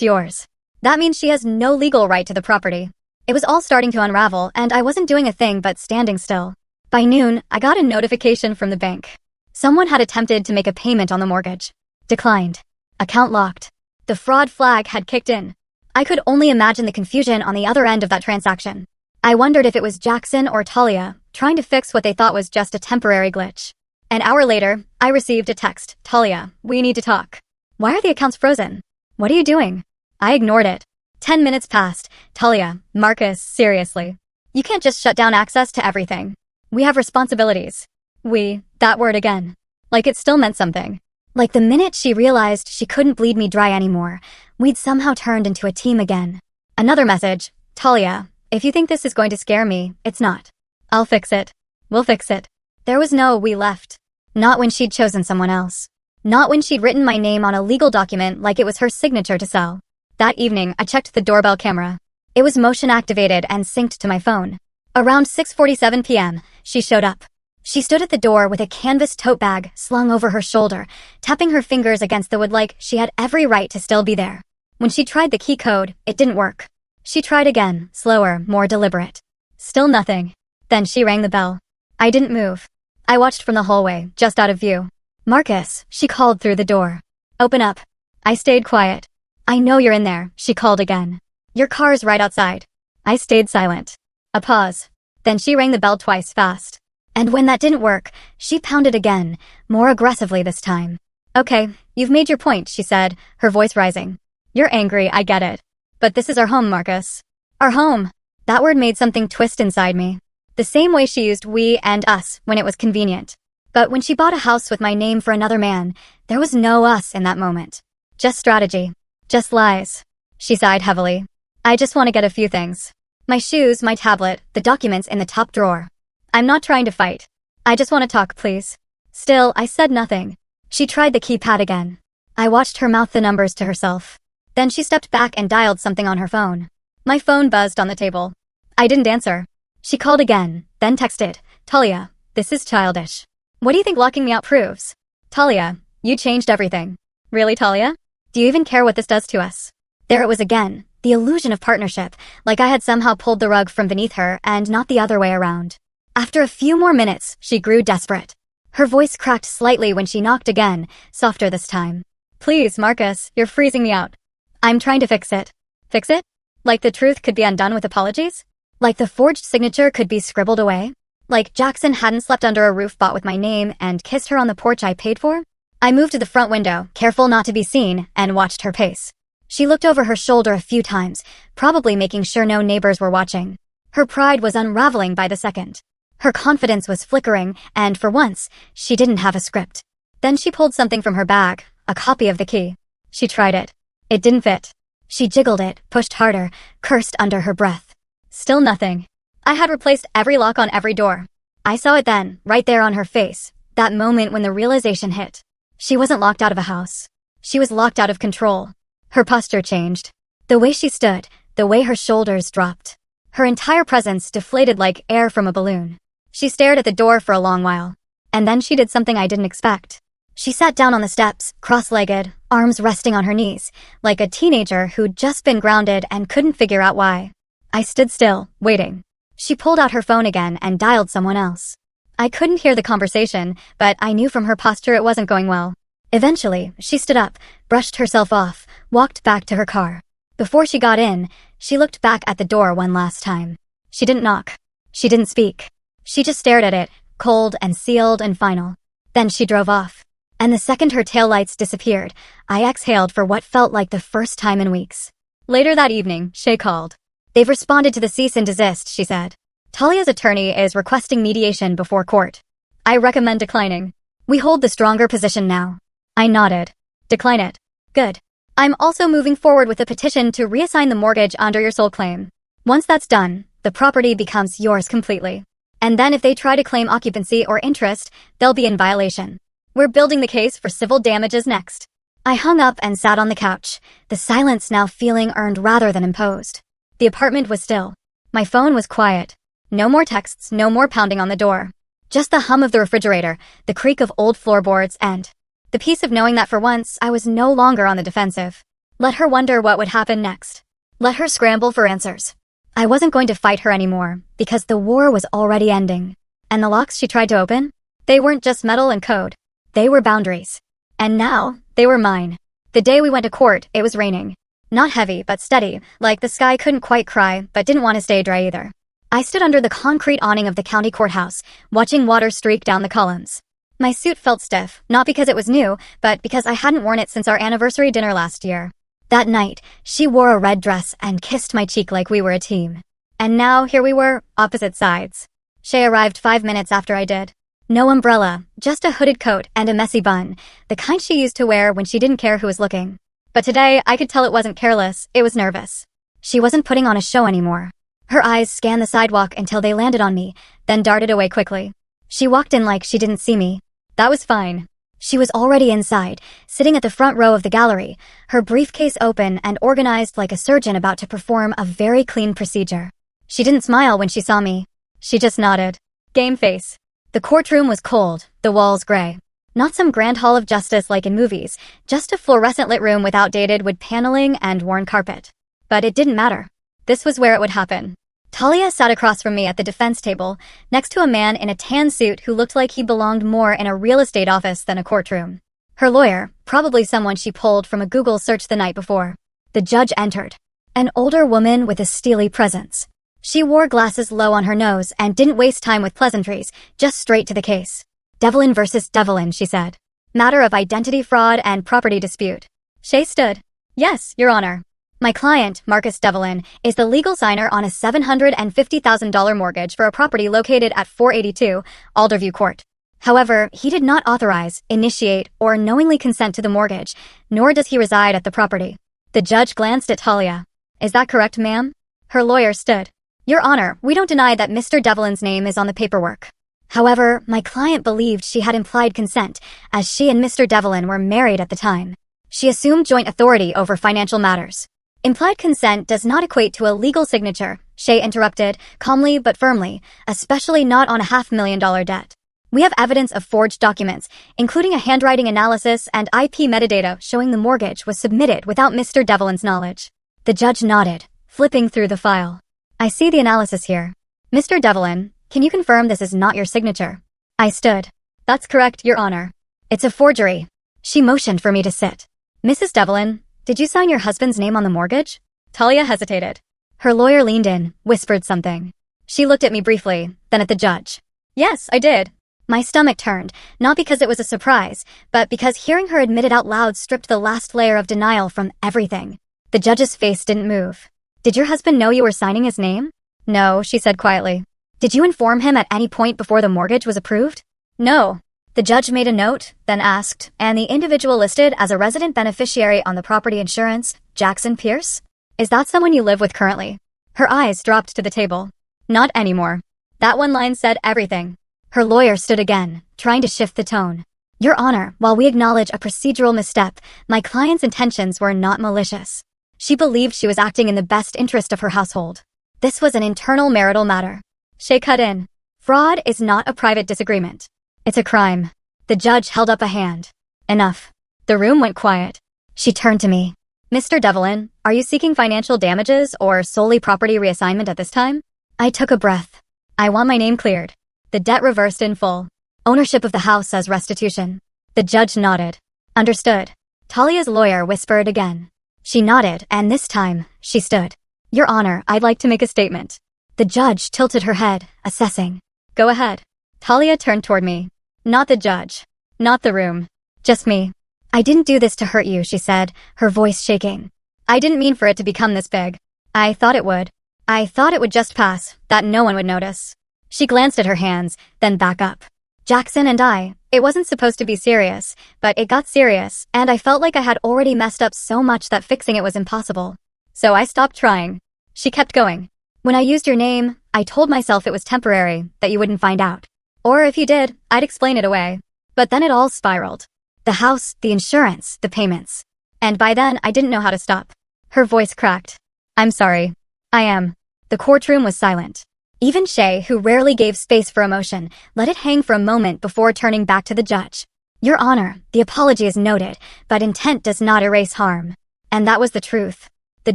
yours. That means she has no legal right to the property." It was all starting to unravel, and I wasn't doing a thing but standing still. By noon, I got a notification from the bank. Someone had attempted to make a payment on the mortgage. Declined. Account locked. The fraud flag had kicked in. I could only imagine the confusion on the other end of that transaction. I wondered if it was Jackson or Talia, trying to fix what they thought was just a temporary glitch. An hour later, I received a text. "Talia, we need to talk." "Why are the accounts frozen? What are you doing?" I ignored it. 10 minutes passed. "Talia, Marcus, seriously. You can't just shut down access to everything. We have responsibilities." That word again. Like it still meant something. Like the minute she realized she couldn't bleed me dry anymore, we'd somehow turned into a team again. Another message. "Talia, If you think this is going to scare me, it's not. I'll fix it. We'll fix it. There was no we left. Not when she'd chosen someone else. Not when she'd written my name on a legal document like it was her signature to sell. That evening, I checked the doorbell camera. It was motion activated and synced to my phone. Around 6:47 p.m., she showed up. She stood at the door with a canvas tote bag slung over her shoulder, tapping her fingers against the wood like she had every right to still be there. When she tried the key code, it didn't work. She tried again, slower, more deliberate. Still nothing. Then she rang the bell. I didn't move. I watched from the hallway, just out of view. Marcus, she called through the door. Open up. I stayed quiet. I know you're in there, she called again. Your car's right outside. I stayed silent. A pause. Then she rang the bell twice fast. And when that didn't work, she pounded again, more aggressively this time. Okay, you've made your point, she said, her voice rising. You're angry, I get it. But this is our home, Marcus. Our home. That word made something twist inside me. The same way she used we and us when it was convenient. But when she bought a house with my name for another man, there was no us in that moment. Just strategy. Just lies. She sighed heavily. I just want to get a few things. My shoes, my tablet, the documents in the top drawer. I'm not trying to fight. I just want to talk, please. Still, I said nothing. She tried the keypad again. I watched her mouth the numbers to herself. Then she stepped back and dialed something on her phone. My phone buzzed on the table. I didn't answer. She called again, then texted, Talia, this is childish. What do you think locking me out proves? Talia, you changed everything. Really, Talia? Do you even care what this does to us? There it was again, the illusion of partnership, like I had somehow pulled the rug from beneath her and not the other way around. After a few more minutes, she grew desperate. Her voice cracked slightly when she knocked again, softer this time. Please, Marcus, you're freezing me out. I'm trying to fix it. Fix it? Like the truth could be undone with apologies? Like the forged signature could be scribbled away? Like Jackson hadn't slept under a roof bought with my name and kissed her on the porch I paid for? I moved to the front window, careful not to be seen, and watched her pace. She looked over her shoulder a few times, probably making sure no neighbors were watching. Her pride was unraveling by the second. Her confidence was flickering, and for once, she didn't have a script. Then she pulled something from her bag, a copy of the key. She tried it. It didn't fit. She jiggled it, pushed harder, cursed under her breath. Still nothing. I had replaced every lock on every door. I saw it then, right there on her face, that moment when the realization hit. She wasn't locked out of a house. She was locked out of control. Her posture changed. The way she stood, the way her shoulders dropped. Her entire presence deflated like air from a balloon. She stared at the door for a long while. And then she did something I didn't expect. She sat down on the steps, cross-legged, arms resting on her knees, like a teenager who'd just been grounded and couldn't figure out why. I stood still, waiting. She pulled out her phone again and dialed someone else. I couldn't hear the conversation, but I knew from her posture it wasn't going well. Eventually, she stood up, brushed herself off, walked back to her car. Before she got in, she looked back at the door one last time. She didn't knock. She didn't speak. She just stared at it, cold and sealed and final. Then she drove off. And the second her taillights disappeared, I exhaled for what felt like the first time in weeks. Later that evening, Shay called. They've responded to the cease and desist, she said. Talia's attorney is requesting mediation before court. I recommend declining. We hold the stronger position now. I nodded. Decline it. Good. I'm also moving forward with a petition to reassign the mortgage under your sole claim. Once that's done, the property becomes yours completely. And then if they try to claim occupancy or interest, they'll be in violation. We're building the case for civil damages next. I hung up and sat on the couch, the silence now feeling earned rather than imposed. The apartment was still. My phone was quiet. No more texts, no more pounding on the door. Just the hum of the refrigerator, the creak of old floorboards, and the peace of knowing that for once I was no longer on the defensive. Let her wonder what would happen next. Let her scramble for answers. I wasn't going to fight her anymore, because the war was already ending. And the locks she tried to open? They weren't just metal and code. They were boundaries. And now, they were mine. The day we went to court, it was raining. Not heavy, but steady, like the sky couldn't quite cry, but didn't want to stay dry either. I stood under the concrete awning of the county courthouse, watching water streak down the columns. My suit felt stiff, not because it was new, but because I hadn't worn it since our anniversary dinner last year. That night, she wore a red dress and kissed my cheek like we were a team. And now, here we were, opposite sides. Shay arrived 5 minutes after I did. No umbrella, just a hooded coat and a messy bun, the kind she used to wear when she didn't care who was looking. But today, I could tell it wasn't careless, it was nervous. She wasn't putting on a show anymore. Her eyes scanned the sidewalk until they landed on me, then darted away quickly. She walked in like she didn't see me. That was fine. She was already inside, sitting at the front row of the gallery, her briefcase open and organized like a surgeon about to perform a very clean procedure. She didn't smile when she saw me. She just nodded. Game face. The courtroom was cold, the walls gray. Not some grand hall of justice like in movies, just a fluorescent lit room with outdated wood paneling and worn carpet. But it didn't matter. This was where it would happen. Talia sat across from me at the defense table, next to a man in a tan suit who looked like he belonged more in a real estate office than a courtroom. Her lawyer, probably someone she pulled from a Google search the night before. The judge entered. An older woman with a steely presence. She wore glasses low on her nose and didn't waste time with pleasantries, just straight to the case. Devlin versus Devlin, she said. Matter of identity fraud and property dispute. Shay stood. Yes, Your Honor. My client, Marcus Devlin, is the legal signer on a $750,000 mortgage for a property located at 482 Alderview Court. However, he did not authorize, initiate, or knowingly consent to the mortgage, nor does he reside at the property. The judge glanced at Talia. Is that correct, ma'am? Her lawyer stood. Your Honor, we don't deny that Mr. Devlin's name is on the paperwork. However, my client believed she had implied consent, as she and Mr. Devlin were married at the time. She assumed joint authority over financial matters. Implied consent does not equate to a legal signature, Shay interrupted, calmly but firmly, especially not on a $500,000 debt. We have evidence of forged documents, including a handwriting analysis and IP metadata showing the mortgage was submitted without Mr. Devlin's knowledge. The judge nodded, flipping through the file. I see the analysis here. Mr. Devlin, can you confirm this is not your signature? I stood. That's correct, Your Honor. It's a forgery. She motioned for me to sit. Mrs. Devlin, did you sign your husband's name on the mortgage? Talia hesitated. Her lawyer leaned in, whispered something. She looked at me briefly, then at the judge. Yes, I did. My stomach turned, not because it was a surprise, but because hearing her admit it out loud stripped the last layer of denial from everything. The judge's face didn't move. Did your husband know you were signing his name? No, she said quietly. Did you inform him at any point before the mortgage was approved? No. The judge made a note, then asked, and the individual listed as a resident beneficiary on the property insurance, Jackson Pierce? Is that someone you live with currently? Her eyes dropped to the table. Not anymore. That one line said everything. Her lawyer stood again, trying to shift the tone. Your Honor, while we acknowledge a procedural misstep, my client's intentions were not malicious. She believed she was acting in the best interest of her household. This was an internal marital matter. Shay cut in. Fraud is not a private disagreement. It's a crime. The judge held up a hand. Enough. The room went quiet. She turned to me. Mr. Devlin, are you seeking financial damages or solely property reassignment at this time? I took a breath. I want my name cleared. The debt reversed in full. Ownership of the house as restitution. The judge nodded. Understood. Talia's lawyer whispered again. She nodded, and this time, she stood. Your Honor, I'd like to make a statement. The judge tilted her head, assessing. Go ahead. Talia turned toward me. Not the judge. Not the room. Just me. I didn't do this to hurt you, she said, her voice shaking. I didn't mean for it to become this big. I thought it would. I thought it would just pass, that no one would notice. She glanced at her hands, then back up. Jackson and I, it wasn't supposed to be serious, but it got serious, and I felt like I had already messed up so much that fixing it was impossible. So I stopped trying. She kept going. When I used your name, I told myself it was temporary, that you wouldn't find out. Or if you did, I'd explain it away. But then it all spiraled. The house, the insurance, the payments. And by then, I didn't know how to stop. Her voice cracked. I'm sorry. I am. The courtroom was silent. Even Shay, who rarely gave space for emotion, let it hang for a moment before turning back to the judge. Your Honor, the apology is noted, but intent does not erase harm. And that was the truth. The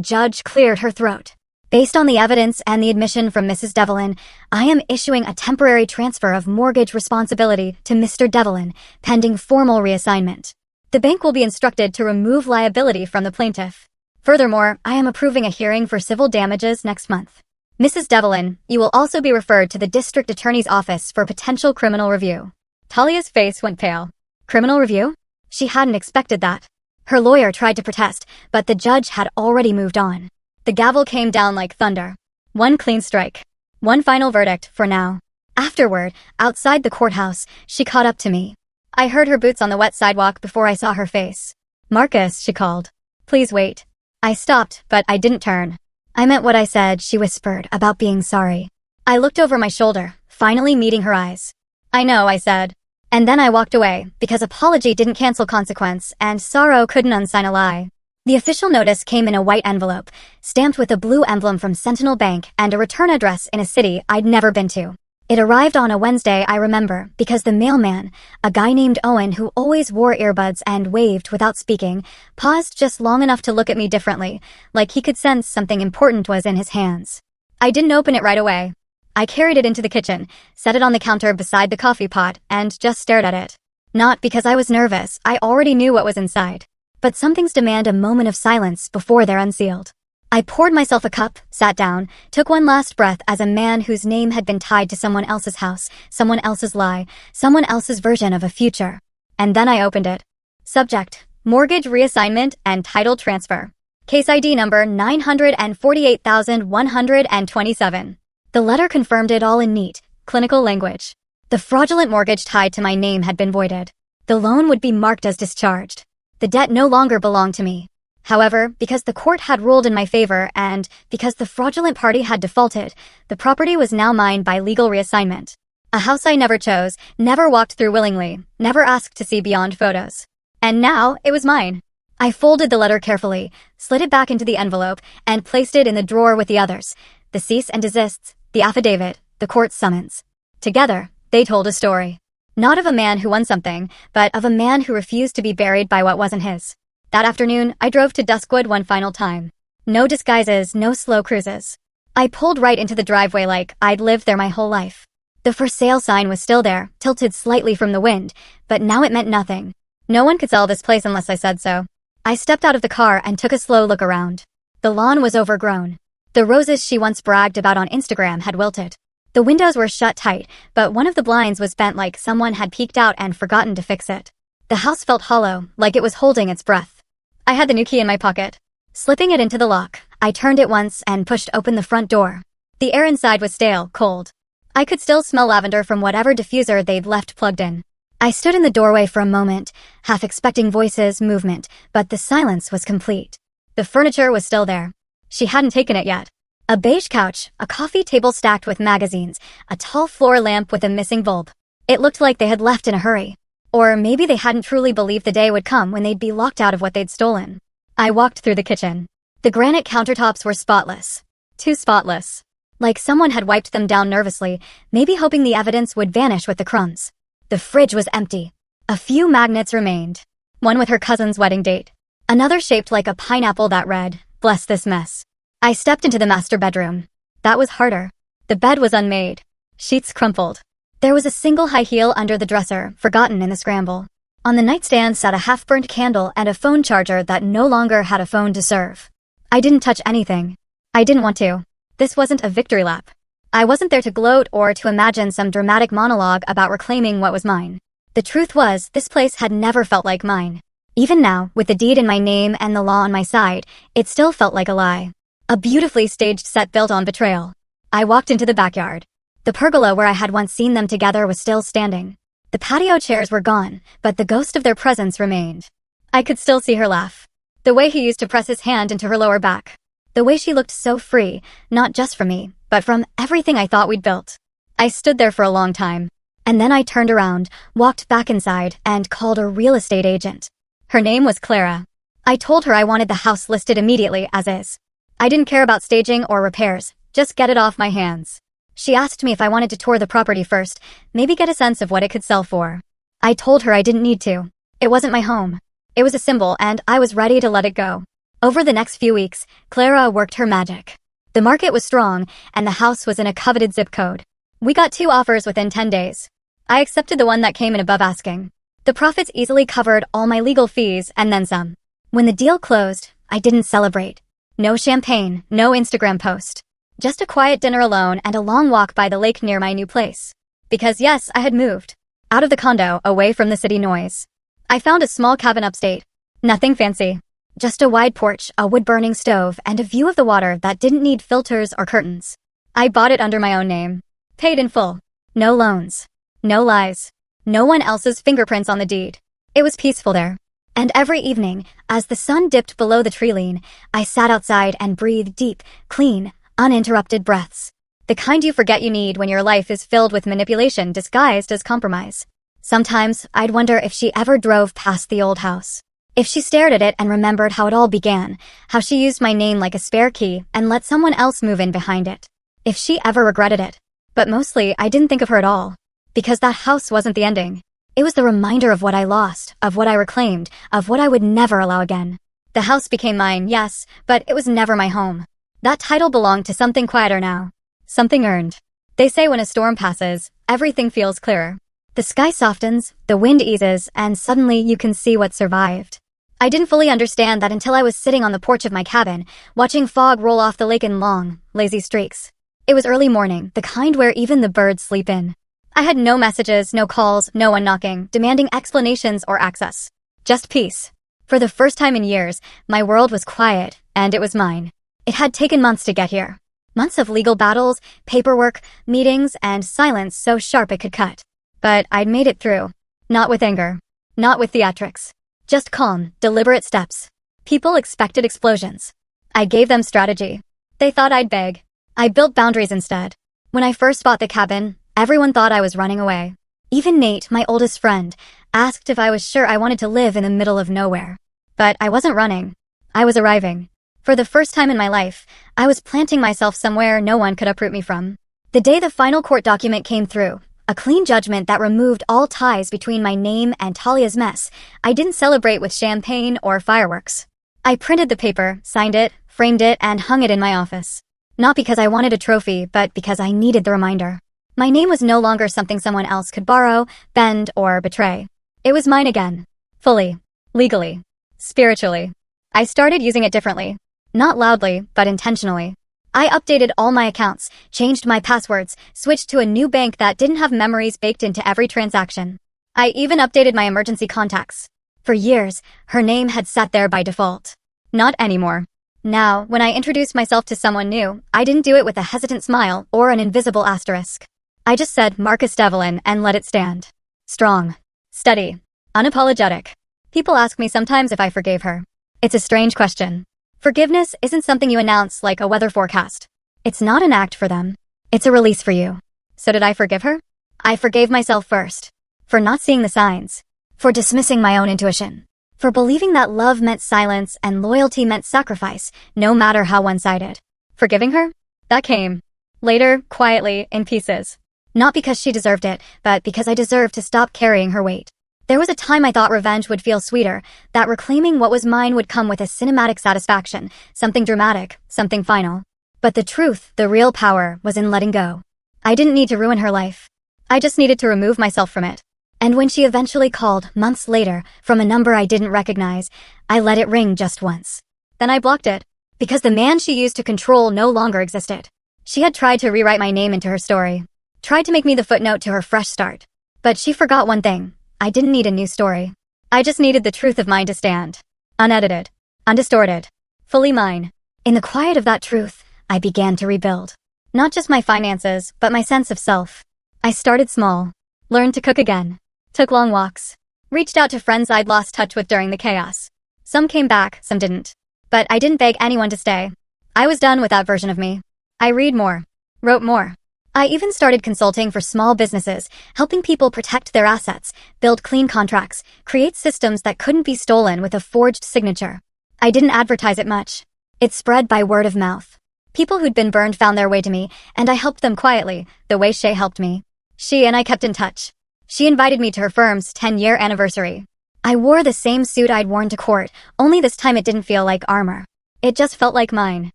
judge cleared her throat. Based on the evidence and the admission from Mrs. Devlin, I am issuing a temporary transfer of mortgage responsibility to Mr. Devlin, pending formal reassignment. The bank will be instructed to remove liability from the plaintiff. Furthermore, I am approving a hearing for civil damages next month. Mrs. Devlin, you will also be referred to the district attorney's office for potential criminal review. Talia's face went pale. Criminal review? She hadn't expected that. Her lawyer tried to protest, but the judge had already moved on. The gavel came down like thunder. One clean strike. One final verdict, for now. Afterward, outside the courthouse, she caught up to me. I heard her boots on the wet sidewalk before I saw her face. Marcus, she called. Please wait. I stopped, but I didn't turn. I meant what I said, she whispered, about being sorry. I looked over my shoulder, finally meeting her eyes. I know, I said. And then I walked away, because apology didn't cancel consequence, and sorrow couldn't unsign a lie. The official notice came in a white envelope, stamped with a blue emblem from Sentinel Bank and a return address in a city I'd never been to. It arrived on a Wednesday, I remember, because the mailman, a guy named Owen who always wore earbuds and waved without speaking, paused just long enough to look at me differently, like he could sense something important was in his hands. I didn't open it right away. I carried it into the kitchen, set it on the counter beside the coffee pot, and just stared at it. Not because I was nervous, I already knew what was inside. But some things demand a moment of silence before they're unsealed. I poured myself a cup, sat down, took one last breath as a man whose name had been tied to someone else's house, someone else's lie, someone else's version of a future. And then I opened it. Subject: Mortgage reassignment and title transfer. Case ID number 948,127. The letter confirmed it all in neat, clinical language. The fraudulent mortgage tied to my name had been voided. The loan would be marked as discharged. The debt no longer belonged to me. However, because the court had ruled in my favor and because the fraudulent party had defaulted, the property was now mine by legal reassignment. A house I never chose, never walked through willingly, never asked to see beyond photos. And now, it was mine. I folded the letter carefully, slid it back into the envelope, and placed it in the drawer with the others. The cease and desists, the affidavit, the court summons. Together, they told a story. Not of a man who won something, but of a man who refused to be buried by what wasn't his. That afternoon, I drove to Duskwood one final time. No disguises, no slow cruises. I pulled right into the driveway like I'd lived there my whole life. The for sale sign was still there, tilted slightly from the wind, but now it meant nothing. No one could sell this place unless I said so. I stepped out of the car and took a slow look around. The lawn was overgrown. The roses she once bragged about on Instagram had wilted. The windows were shut tight, but one of the blinds was bent like someone had peeked out and forgotten to fix it. The house felt hollow, like it was holding its breath. I had the new key in my pocket. Slipping it into the lock, I turned it once and pushed open the front door. The air inside was stale, cold. I could still smell lavender from whatever diffuser they'd left plugged in. I stood in the doorway for a moment, half expecting voices, movement, but the silence was complete. The furniture was still there. She hadn't taken it yet. A beige couch, a coffee table stacked with magazines, a tall floor lamp with a missing bulb. It looked like they had left in a hurry. Or maybe they hadn't truly believed the day would come when they'd be locked out of what they'd stolen. I walked through the kitchen. The granite countertops were spotless. Too spotless. Like someone had wiped them down nervously, maybe hoping the evidence would vanish with the crumbs. The fridge was empty. A few magnets remained. One with her cousin's wedding date. Another shaped like a pineapple that read, "Bless this mess." I stepped into the master bedroom. That was harder. The bed was unmade. Sheets crumpled. There was a single high heel under the dresser, forgotten in the scramble. On the nightstand sat a half-burnt candle and a phone charger that no longer had a phone to serve. I didn't touch anything. I didn't want to. This wasn't a victory lap. I wasn't there to gloat or to imagine some dramatic monologue about reclaiming what was mine. The truth was, this place had never felt like mine. Even now, with the deed in my name and the law on my side, it still felt like a lie. A beautifully staged set built on betrayal. I walked into the backyard. The pergola where I had once seen them together was still standing. The patio chairs were gone, but the ghost of their presence remained. I could still see her laugh. The way he used to press his hand into her lower back. The way she looked so free, not just from me, but from everything I thought we'd built. I stood there for a long time. And then I turned around, walked back inside, and called a real estate agent. Her name was Clara. I told her I wanted the house listed immediately as is. I didn't care about staging or repairs, just get it off my hands. She asked me if I wanted to tour the property first, maybe get a sense of what it could sell for. I told her I didn't need to. It wasn't my home. It was a symbol, and I was ready to let it go. Over the next few weeks, Clara worked her magic. The market was strong, and the house was in a coveted zip code. We got 2 offers within 10 days. I accepted the one that came in above asking. The profits easily covered all my legal fees and then some. When the deal closed, I didn't celebrate. No champagne, no Instagram post. Just a quiet dinner alone and a long walk by the lake near my new place. Because yes, I had moved. Out of the condo, away from the city noise. I found a small cabin upstate. Nothing fancy. Just a wide porch, a wood-burning stove, and a view of the water that didn't need filters or curtains. I bought it under my own name. Paid in full. No loans. No lies. No one else's fingerprints on the deed. It was peaceful there. And every evening, as the sun dipped below the tree line, I sat outside and breathed deep, clean, uninterrupted breaths. The kind you forget you need when your life is filled with manipulation disguised as compromise. Sometimes, I'd wonder if she ever drove past the old house. If she stared at it and remembered how it all began, how she used my name like a spare key and let someone else move in behind it. If she ever regretted it. But mostly, I didn't think of her at all. Because that house wasn't the ending. It was the reminder of what I lost, of what I reclaimed, of what I would never allow again. The house became mine, yes, but it was never my home. That title belonged to something quieter now. Something earned. They say when a storm passes, everything feels clearer. The sky softens, the wind eases, and suddenly you can see what survived. I didn't fully understand that until I was sitting on the porch of my cabin, watching fog roll off the lake in long, lazy streaks. It was early morning, the kind where even the birds sleep in. I had no messages, no calls, no one knocking, demanding explanations or access. Just peace. For the first time in years, my world was quiet, and it was mine. It had taken months to get here. Months of legal battles, paperwork, meetings, and silence so sharp it could cut. But I'd made it through. Not with anger. Not with theatrics. Just calm, deliberate steps. People expected explosions. I gave them strategy. They thought I'd beg. I built boundaries instead. When I first bought the cabin, everyone thought I was running away. Even Nate, my oldest friend, asked if I was sure I wanted to live in the middle of nowhere. But I wasn't running. I was arriving. For the first time in my life, I was planting myself somewhere no one could uproot me from. The day the final court document came through, a clean judgment that removed all ties between my name and Talia's mess, I didn't celebrate with champagne or fireworks. I printed the paper, signed it, framed it, and hung it in my office. Not because I wanted a trophy, but because I needed the reminder. My name was no longer something someone else could borrow, bend, or betray. It was mine again. Fully. Legally. Spiritually. I started using it differently. Not loudly, but intentionally. I updated all my accounts, changed my passwords, switched to a new bank that didn't have memories baked into every transaction. I even updated my emergency contacts. For years, her name had sat there by default. Not anymore. Now, when I introduced myself to someone new, I didn't do it with a hesitant smile or an invisible asterisk. I just said Marcus Devlin and let it stand. Strong. Steady. Unapologetic. People ask me sometimes if I forgave her. It's a strange question. Forgiveness isn't something you announce like a weather forecast. It's not an act for them. It's a release for you. So did I forgive her? I forgave myself first. For not seeing the signs. For dismissing my own intuition. For believing that love meant silence and loyalty meant sacrifice, no matter how one-sided. Forgiving her? That came. Later, quietly, in pieces. Not because she deserved it, but because I deserved to stop carrying her weight. There was a time I thought revenge would feel sweeter, that reclaiming what was mine would come with a cinematic satisfaction, something dramatic, something final. But the truth, the real power, was in letting go. I didn't need to ruin her life. I just needed to remove myself from it. And when she eventually called, months later, from a number I didn't recognize, I let it ring just once. Then I blocked it. Because the man she used to control no longer existed. She had tried to rewrite my name into her story. Tried to make me the footnote to her fresh start. But she forgot one thing. I didn't need a new story. I just needed the truth of mine to stand. Unedited. Undistorted. Fully mine. In the quiet of that truth, I began to rebuild. Not just my finances, but my sense of self. I started small. Learned to cook again. Took long walks. Reached out to friends I'd lost touch with during the chaos. Some came back, some didn't. But I didn't beg anyone to stay. I was done with that version of me. I read more. Wrote more. I even started consulting for small businesses, helping people protect their assets, build clean contracts, create systems that couldn't be stolen with a forged signature. I didn't advertise it much. It spread by word of mouth. People who'd been burned found their way to me, and I helped them quietly, the way Shay helped me. She and I kept in touch. She invited me to her firm's 10-year anniversary. I wore the same suit I'd worn to court, only this time it didn't feel like armor. It just felt like mine.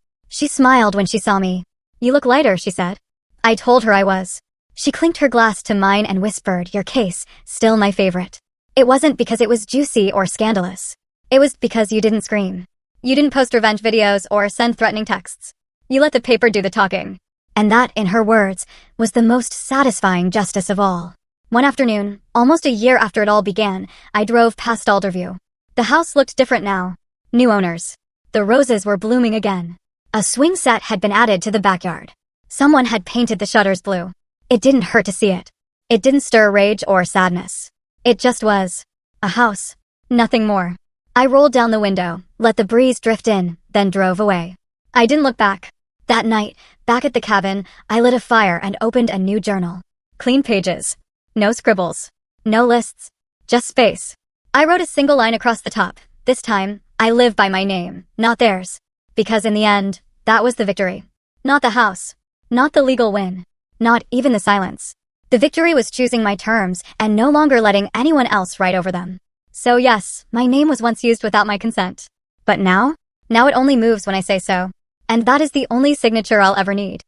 She smiled when she saw me. "You look lighter," she said. I told her I was. She clinked her glass to mine and whispered, "Your case, still my favorite." It wasn't because it was juicy or scandalous. It was because you didn't scream. You didn't post revenge videos or send threatening texts. You let the paper do the talking. And that, in her words, was the most satisfying justice of all. One afternoon, almost a year after it all began, I drove past Alderview. The house looked different now. New owners. The roses were blooming again. A swing set had been added to the backyard. Someone had painted the shutters blue. It didn't hurt to see it. It didn't stir rage or sadness. It just was. A house. Nothing more. I rolled down the window, let the breeze drift in, then drove away. I didn't look back. That night, back at the cabin, I lit a fire and opened a new journal. Clean pages. No scribbles. No lists. Just space. I wrote a single line across the top. This time, I live by my name, not theirs. Because in the end, that was the victory. Not the house. Not the legal win. Not even the silence. The victory was choosing my terms and no longer letting anyone else write over them. So yes, my name was once used without my consent. But now? Now it only moves when I say so. And that is the only signature I'll ever need.